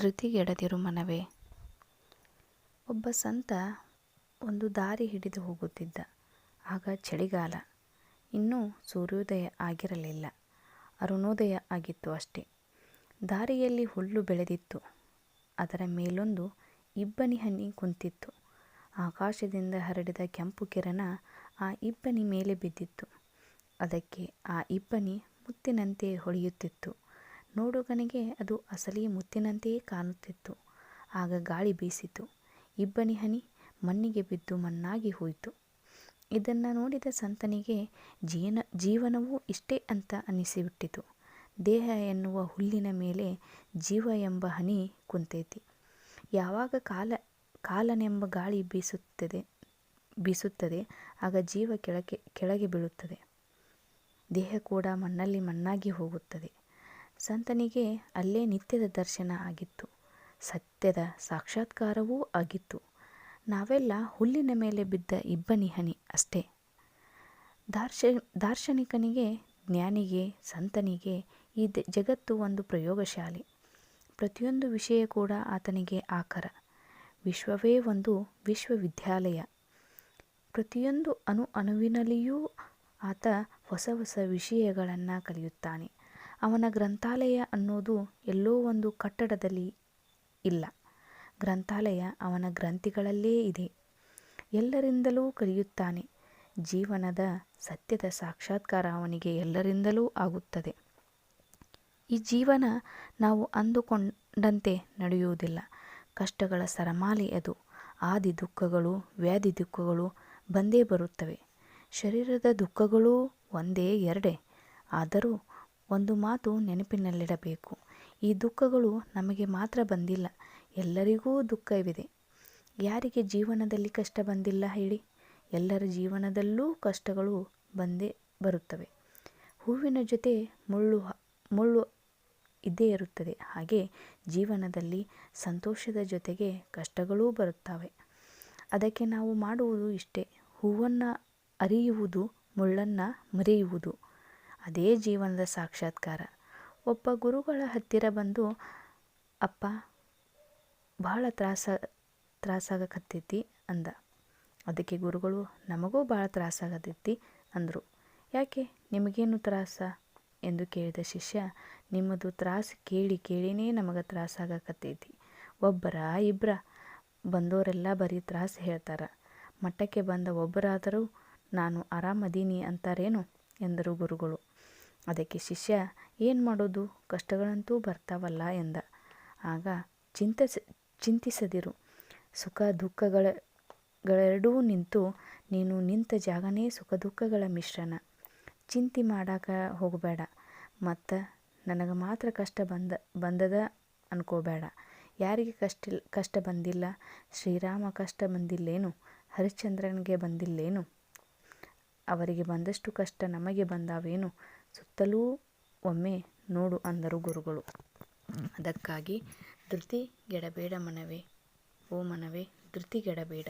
ಧೃತಿಗೆಡದಿರು ಮನವೇ. ಒಬ್ಬ ಸಂತ ಒಂದು ದಾರಿ ಹಿಡಿದು ಹೋಗುತ್ತಿದ್ದ. ಆಗ ಚಳಿಗಾಲ. ಇನ್ನೂ ಸೂರ್ಯೋದಯ ಆಗಿರಲಿಲ್ಲ. ಅರುಣೋದಯ ಆಗಿತ್ತು ಅಷ್ಟೇ. ದಾರಿಯಲ್ಲಿ ಹುಲ್ಲು ಬೆಳೆದಿತ್ತು. ಅದರ ಮೇಲೊಂದು ಇಬ್ಬನಿ ಹನಿ ಕುಂತಿತ್ತು. ಆಕಾಶದಿಂದ ಹರಡಿದ ಕೆಂಪು ಕಿರಣ ಆ ಇಬ್ಬನಿ ಮೇಲೆ ಬಿದ್ದಿತ್ತು. ಅದಕ್ಕೆ ಆ ಇಬ್ಬನಿ ಮುತ್ತಿನಂತೆ ಹೊಳೆಯುತ್ತಿತ್ತು. ನೋಡುಗನಿಗೆ ಅದು ಅಸಲಿ ಮುತ್ತಿನಂತೆಯೇ ಕಾಣುತ್ತಿತ್ತು. ಆಗ ಗಾಳಿ ಬೀಸಿತು. ಇಬ್ಬನಿ ಹನಿ ಮಣ್ಣಿಗೆ ಬಿದ್ದು ಮಣ್ಣಾಗಿ ಹೋಯಿತು. ಇದನ್ನು ನೋಡಿದ ಸಂತನಿಗೆ ಜೀವನವೂ ಇಷ್ಟೇ ಅಂತ ಅನ್ನಿಸಿಬಿಟ್ಟಿತು. ದೇಹ ಎನ್ನುವ ಹುಲ್ಲಿನ ಮೇಲೆ ಜೀವ ಎಂಬ ಹನಿ ಕುಂತೈತಿ. ಯಾವಾಗ ಕಾಲನೆಂಬ ಗಾಳಿ ಬೀಸುತ್ತದೆ ಆಗ ಜೀವ ಕೆಳಗೆ ಬೀಳುತ್ತದೆ. ದೇಹ ಕೂಡ ಮಣ್ಣಲ್ಲಿ ಮಣ್ಣಾಗಿ ಹೋಗುತ್ತದೆ. ಸಂತನಿಗೆ ಅಲ್ಲೇ ನಿತ್ಯದ ದರ್ಶನ ಆಗಿತ್ತು. ಸತ್ಯದ ಸಾಕ್ಷಾತ್ಕಾರವೂ ಆಗಿತ್ತು. ನಾವೆಲ್ಲ ಹುಲ್ಲಿನ ಮೇಲೆ ಬಿದ್ದ ಇಬ್ಬನಿ ಹನಿ ಅಷ್ಟೇ. ದಾರ್ಶನಿಕನಿಗೆ, ಜ್ಞಾನಿಗೆ, ಸಂತನಿಗೆ ಈ ಜಗತ್ತು ಒಂದು ಪ್ರಯೋಗಶಾಲೆ. ಪ್ರತಿಯೊಂದು ವಿಷಯ ಕೂಡ ಆತನಿಗೆ ಆಕರ. ವಿಶ್ವವೇ ಒಂದು ವಿಶ್ವವಿದ್ಯಾಲಯ. ಪ್ರತಿಯೊಂದು ಅಣುವಿನಲ್ಲಿಯೂ ಆತ ಹೊಸ ಹೊಸ ವಿಷಯಗಳನ್ನು ಕಲಿಯುತ್ತಾನೆ. ಅವನ ಗ್ರಂಥಾಲಯ ಅನ್ನೋದು ಎಲ್ಲೋ ಒಂದು ಕಟ್ಟಡದಲ್ಲಿ ಇಲ್ಲ. ಗ್ರಂಥಾಲಯ ಅವನ ಗ್ರಂಥಿಗಳಲ್ಲೇ ಇದೆ. ಎಲ್ಲರಿಂದಲೂ ಕಲಿಯುತ್ತಾನೆ. ಜೀವನದ ಸತ್ಯದ ಸಾಕ್ಷಾತ್ಕಾರ ಅವನಿಗೆ ಎಲ್ಲರಿಂದಲೂ ಆಗುತ್ತದೆ. ಈ ಜೀವನ ನಾವು ಅಂದುಕೊಂಡಂತೆ ನಡೆಯುವುದಿಲ್ಲ. ಕಷ್ಟಗಳ ಸರಮಾಲೆ ಅದು. ಆದಿ ದುಃಖಗಳು, ವ್ಯಾಧಿ ದುಃಖಗಳು ಬಂದೇ ಬರುತ್ತವೆ. ಶರೀರದ ದುಃಖಗಳೂ ಒಂದೇ ಎರಡೇ. ಆದರೂ ಒಂದು ಮಾತು ನೆನಪಿನಲ್ಲಿಡಬೇಕು. ಈ ದುಃಖಗಳು ನಮಗೆ ಮಾತ್ರ ಬಂದಿಲ್ಲ. ಎಲ್ಲರಿಗೂ ದುಃಖವಿದೆ. ಯಾರಿಗೆ ಜೀವನದಲ್ಲಿ ಕಷ್ಟ ಬಂದಿಲ್ಲ ಹೇಳಿ? ಎಲ್ಲರ ಜೀವನದಲ್ಲೂ ಕಷ್ಟಗಳು ಬಂದೇ ಬರುತ್ತವೆ. ಹೂವಿನ ಜೊತೆ ಮುಳ್ಳು ಇದ್ದೇ ಇರುತ್ತದೆ. ಹಾಗೆ ಜೀವನದಲ್ಲಿ ಸಂತೋಷದ ಜೊತೆಗೆ ಕಷ್ಟಗಳೂ ಬರುತ್ತವೆ. ಅದಕ್ಕೆ ನಾವು ಮಾಡುವುದು ಇಷ್ಟೇ. ಹೂವನ್ನು ಅರಿಯುವುದು, ಮುಳ್ಳನ್ನು ಮರೆಯುವುದು. ಅದೇ ಜೀವನದ ಸಾಕ್ಷಾತ್ಕಾರ. ಒಬ್ಬ ಗುರುಗಳ ಹತ್ತಿರ ಬಂದು, ಅಪ್ಪ ಭಾಳ ತ್ರಾಸಾಗಕತ್ತೈತಿ ಅಂದ. ಅದಕ್ಕೆ ಗುರುಗಳು, ನಮಗೂ ಭಾಳ ತ್ರಾಸಾಗತೈತಿ ಅಂದರು. ಯಾಕೆ, ನಿಮಗೇನು ತ್ರಾಸ ಎಂದು ಕೇಳಿದ ಶಿಷ್ಯ, ನಿಮ್ಮದು ತ್ರಾಸು ಕೇಳಿನೇ ನಮಗೆ ತ್ರಾಸಾಗಕತ್ತೈತಿ. ಒಬ್ಬರ ಇಬ್ಬರ ಬಂದವರೆಲ್ಲ ಬರೀ ತ್ರಾಸು ಹೇಳ್ತಾರೆ. ಮಠಕ್ಕೆ ಬಂದ ಒಬ್ಬರಾದರೂ ನಾನು ಆರಾಮದೀನಿ ಅಂತಾರೇನು ಎಂದರು ಗುರುಗಳು. ಅದಕ್ಕೆ ಶಿಷ್ಯ, ಏನು ಮಾಡೋದು, ಕಷ್ಟಗಳಂತೂ ಬರ್ತಾವಲ್ಲ ಎಂದ. ಆಗ ಚಿಂತಿಸದಿರು. ಸುಖ ದುಃಖಗಳೆರಡೂ ನಿಂತು ನೀನು ನಿಂತ ಜಾಗನೇ ಸುಖ ದುಃಖಗಳ ಮಿಶ್ರಣ. ಚಿಂತೆ ಮಾಡಕ್ಕೆ ಹೋಗಬೇಡ. ಮತ್ತು ನನಗೆ ಮಾತ್ರ ಕಷ್ಟ ಬಂದದ ಅನ್ಕೋಬೇಡ. ಯಾರಿಗೆ ಕಷ್ಟ ಬಂದಿಲ್ಲ? ಶ್ರೀರಾಮ ಕಷ್ಟ ಬಂದಿಲ್ಲೇನು? ಹರಿಶ್ಚಂದ್ರನಿಗೆ ಬಂದಿಲ್ಲೇನು? ಅವರಿಗೆ ಬಂದಷ್ಟು ಕಷ್ಟ ನಮಗೆ ಬಂದಾವೇನು? ಸುತ್ತಲೂ ಒಮ್ಮೆ ನೋಡು ಅಂದರು ಗುರುಗಳು. ಅದಕ್ಕಾಗಿ ಧೃತಿಗೆಡಬೇಡ ಮನವೇ. ಓ ಮನವೇ, ಧೃತಿಗೆಡಬೇಡ.